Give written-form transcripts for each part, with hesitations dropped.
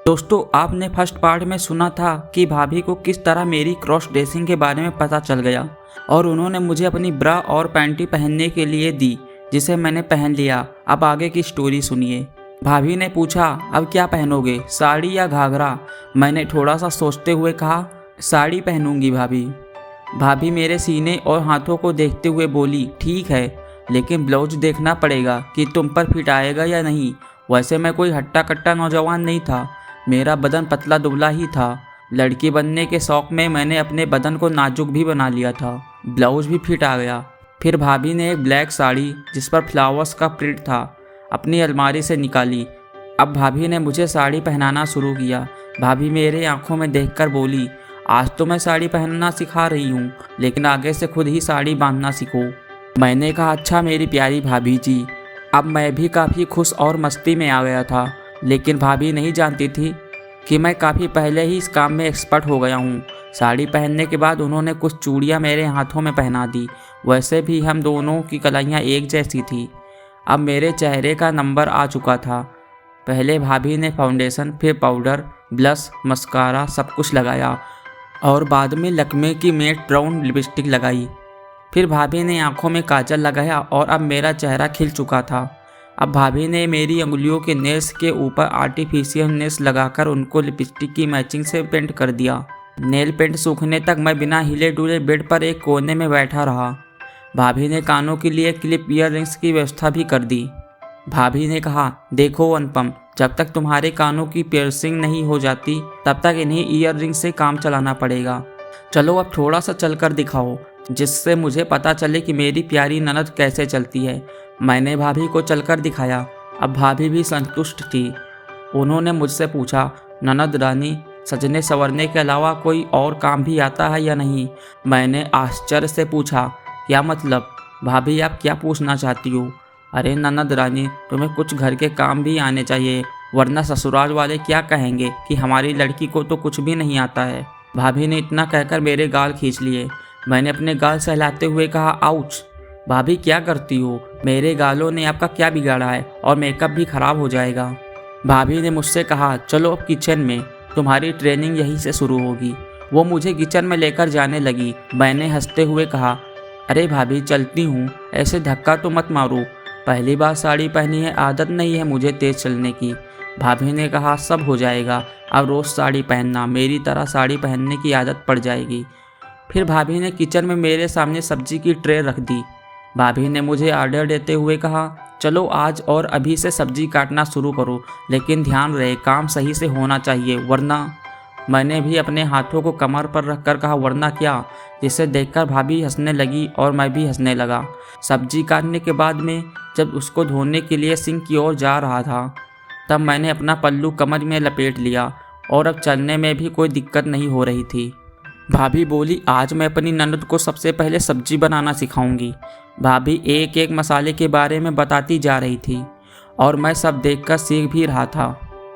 दोस्तों, आपने first part में सुना था कि भाभी को किस तरह मेरी क्रॉस ड्रेसिंग के बारे में पता चल गया और उन्होंने मुझे अपनी ब्रा और पैंटी पहनने के लिए दी, जिसे मैंने पहन लिया। अब आगे की स्टोरी सुनिए। भाभी ने पूछा, अब क्या पहनोगे, साड़ी या घाघरा? मैंने थोड़ा सा सोचते हुए कहा, साड़ी पहनूंगी भाभी। भाभी मेरे सीने और हाथों को देखते हुए बोली, ठीक है, लेकिन ब्लाउज देखना पड़ेगा कि तुम पर फिट आएगा या नहीं। वैसे मैं कोई हट्टा कट्टा नौजवान नहीं था, मेरा बदन पतला दुबला ही था। लड़की बनने के शौक में मैंने अपने बदन को नाजुक भी बना लिया था। ब्लाउज भी फिट आ गया। फिर भाभी ने एक ब्लैक साड़ी जिस पर फ्लावर्स का प्रिंट था अपनी अलमारी से निकाली। अब भाभी ने मुझे साड़ी पहनाना शुरू किया। भाभी मेरे आंखों में देखकर बोली, आज तो मैं साड़ी पहनना सिखा रही हूँ, लेकिन आगे से खुद ही साड़ी बांधना सीखो। मैंने कहा, अच्छा मेरी प्यारी भाभी जी। अब मैं भी काफ़ी खुश और मस्ती में आ गया था, लेकिन भाभी नहीं जानती थी कि मैं काफ़ी पहले ही इस काम में एक्सपर्ट हो गया हूँ। साड़ी पहनने के बाद उन्होंने कुछ चूड़ियाँ मेरे हाथों में पहना दी। वैसे भी हम दोनों की कलाइयाँ एक जैसी थी। अब मेरे चेहरे का नंबर आ चुका था। पहले भाभी ने फाउंडेशन, फिर पाउडर, ब्लश, मस्कारा सब कुछ लगाया और बाद में लकमे की मैट ब्राउन लिपस्टिक लगाई। फिर भाभी ने आंखों में काजल लगाया और अब मेरा चेहरा खिल चुका था। अब भाभी ने मेरी अंगुलियों के नेल्स के ऊपर आर्टिफिशियल नेल्स लगाकर उनको लिपस्टिक की मैचिंग से पेंट कर दिया। नेल पेंट सूखने तक मैं बिना हिले डुले बेड पर एक कोने में बैठा रहा। भाभी ने कानों के लिए क्लिप ईयर रिंग्स की व्यवस्था भी कर दी। भाभी ने कहा, देखो अनुपम, जब तक तुम्हारे कानों की पियर्सिंग नहीं हो जाती तब तक इन्हीं ईयर रिंग से काम चलाना पड़ेगा। चलो अब थोड़ा सा चलकर दिखाओ, जिससे मुझे पता चले कि मेरी प्यारी ननद कैसे चलती है। मैंने भाभी को चलकर दिखाया। अब भाभी भी संतुष्ट थी। उन्होंने मुझसे पूछा, ननद रानी, सजने संवरने के अलावा कोई और काम भी आता है या नहीं? मैंने आश्चर्य से पूछा, क्या मतलब? भाभी आप क्या पूछना चाहती हो? अरे ननद रानी, तुम्हें कुछ घर के काम भी आने चाहिए, वरना ससुराल वाले क्या कहेंगे कि हमारी लड़की को तो कुछ भी नहीं आता है। भाभी ने इतना कहकर मेरे गाल खींच लिए। मैंने अपने गाल सहलाते हुए कहा, आउच। भाभी क्या करती हो? मेरे गालों ने आपका क्या बिगाड़ा है और मेकअप भी खराब हो जाएगा। भाभी ने मुझसे कहा, चलो अब किचन में, तुम्हारी ट्रेनिंग यहीं से शुरू होगी। वो मुझे किचन में लेकर जाने लगी। मैंने हंसते हुए कहा, अरे भाभी चलती हूँ, ऐसे धक्का तो मत मारो, पहली बार साड़ी पहनी है, आदत नहीं है मुझे तेज़ चलने की। भाभी ने कहा, सब हो जाएगा, अब रोज़ साड़ी पहनना, मेरी तरह साड़ी पहनने की आदत पड़ जाएगी। फिर भाभी ने किचन में मेरे सामने सब्जी की ट्रे रख दी। भाभी ने मुझे ऑर्डर देते हुए कहा, चलो आज और अभी से सब्जी काटना शुरू करो, लेकिन ध्यान रहे काम सही से होना चाहिए, वरना। मैंने भी अपने हाथों को कमर पर रखकर कहा, वरना क्या? जिसे देखकर भाभी हंसने लगी और मैं भी हंसने लगा। सब्जी काटने के बाद में जब उसको धोने के लिए सिंक की ओर जा रहा था, तब मैंने अपना पल्लू कमर में लपेट लिया और अब चलने में भी कोई दिक्कत नहीं हो रही थी। भाभी बोली, आज मैं अपनी ननद को सबसे पहले सब्जी बनाना सिखाऊंगी। भाभी एक एक मसाले के बारे में बताती जा रही थी और मैं सब देखकर सीख भी रहा था।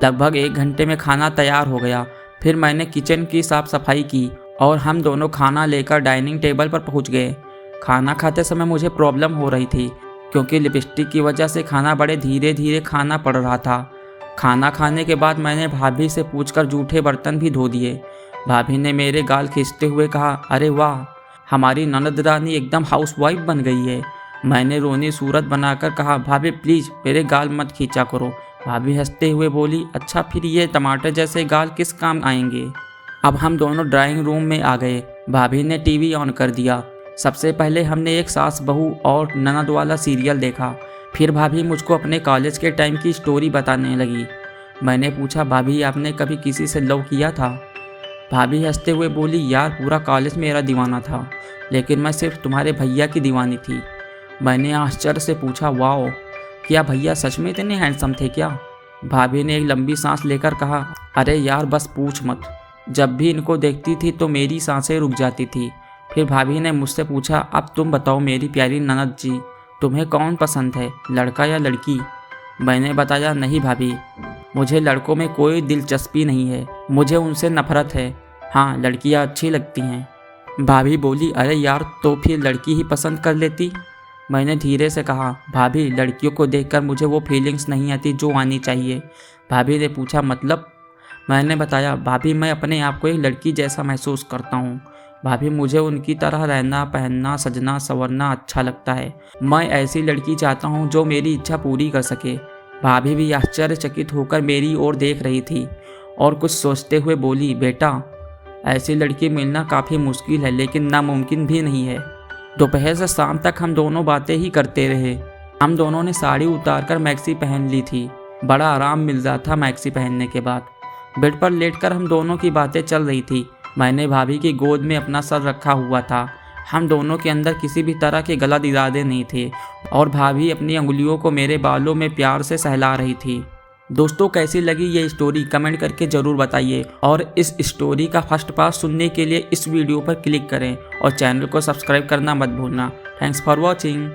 लगभग 1 घंटे में खाना तैयार हो गया। फिर मैंने किचन की साफ सफाई की और हम दोनों खाना लेकर डाइनिंग टेबल पर पहुंच गए। खाना खाते समय मुझे प्रॉब्लम हो रही थी, क्योंकि लिपस्टिक की वजह से खाना बड़े धीरे धीरे खाना पड़ रहा था। खाना खाने के बाद मैंने भाभी से पूछकर जूठे बर्तन भी धो दिए। भाभी ने मेरे गाल खींचते हुए कहा, अरे वाह, हमारी ननद रानी एकदम हाउसवाइफ बन गई है। मैंने रोनी सूरत बनाकर कहा, भाभी प्लीज़ मेरे गाल मत खींचा करो। भाभी हंसते हुए बोली, अच्छा फिर ये टमाटर जैसे गाल किस काम आएंगे? अब हम दोनों ड्राइंग रूम में आ गए। भाभी ने टीवी ऑन कर दिया। सबसे पहले हमने एक सास बहू और ननद वाला सीरियल देखा। फिर भाभी मुझको अपने कॉलेज के टाइम की स्टोरी बताने लगी। मैंने पूछा, भाभी आपने कभी किसी से लव किया था? भाभी हंसते हुए बोली, यार पूरा कॉलेज मेरा दीवाना था, लेकिन मैं सिर्फ तुम्हारे भैया की दीवानी थी। मैंने आश्चर्य से पूछा, वाओ, क्या भैया सच में इतने हैंडसम थे क्या? भाभी ने एक लंबी सांस लेकर कहा, अरे यार बस पूछ मत, जब भी इनको देखती थी तो मेरी सांसें रुक जाती थी। फिर भाभी ने मुझसे पूछा, अब तुम बताओ मेरी प्यारी ननद जी, तुम्हें कौन पसंद है, लड़का या लड़की? मैंने बताया, नहीं भाभी, मुझे लड़कों में कोई दिलचस्पी नहीं है, मुझे उनसे नफरत है। हाँ, लड़कियाँ अच्छी लगती हैं। भाभी बोली, अरे यार तो फिर लड़की ही पसंद कर लेती। मैंने धीरे से कहा, भाभी लड़कियों को देखकर मुझे वो फीलिंग्स नहीं आती जो आनी चाहिए। भाभी ने पूछा, मतलब? मैंने बताया, भाभी मैं अपने आप को एक लड़की जैसा महसूस करता हूँ। भाभी मुझे उनकी तरह रहना, पहनना, सजना संवरना अच्छा लगता है। मैं ऐसी लड़की चाहता हूँ जो मेरी इच्छा पूरी कर सके। भाभी भी आश्चर्यचकित होकर मेरी ओर देख रही थी और कुछ सोचते हुए बोली, बेटा ऐसी लड़की मिलना काफ़ी मुश्किल है लेकिन नामुमकिन भी नहीं है। दोपहर से शाम तक हम दोनों बातें ही करते रहे। हम दोनों ने साड़ी उतारकर मैक्सी पहन ली थी। बड़ा आराम मिल रहा था मैक्सी पहनने के बाद। बेड पर लेटकर हम दोनों की बातें चल रही थी। मैंने भाभी की गोद में अपना सर रखा हुआ था। हम दोनों के अंदर किसी भी तरह के गलत इरादे नहीं थे और भाभी अपनी अंगुलियों को मेरे बालों में प्यार से सहला रही थी। दोस्तों कैसी लगी ये स्टोरी कमेंट करके ज़रूर बताइए और इस स्टोरी का फर्स्ट पार्ट सुनने के लिए इस वीडियो पर क्लिक करें और चैनल को सब्सक्राइब करना मत भूलना। Thanks for watching.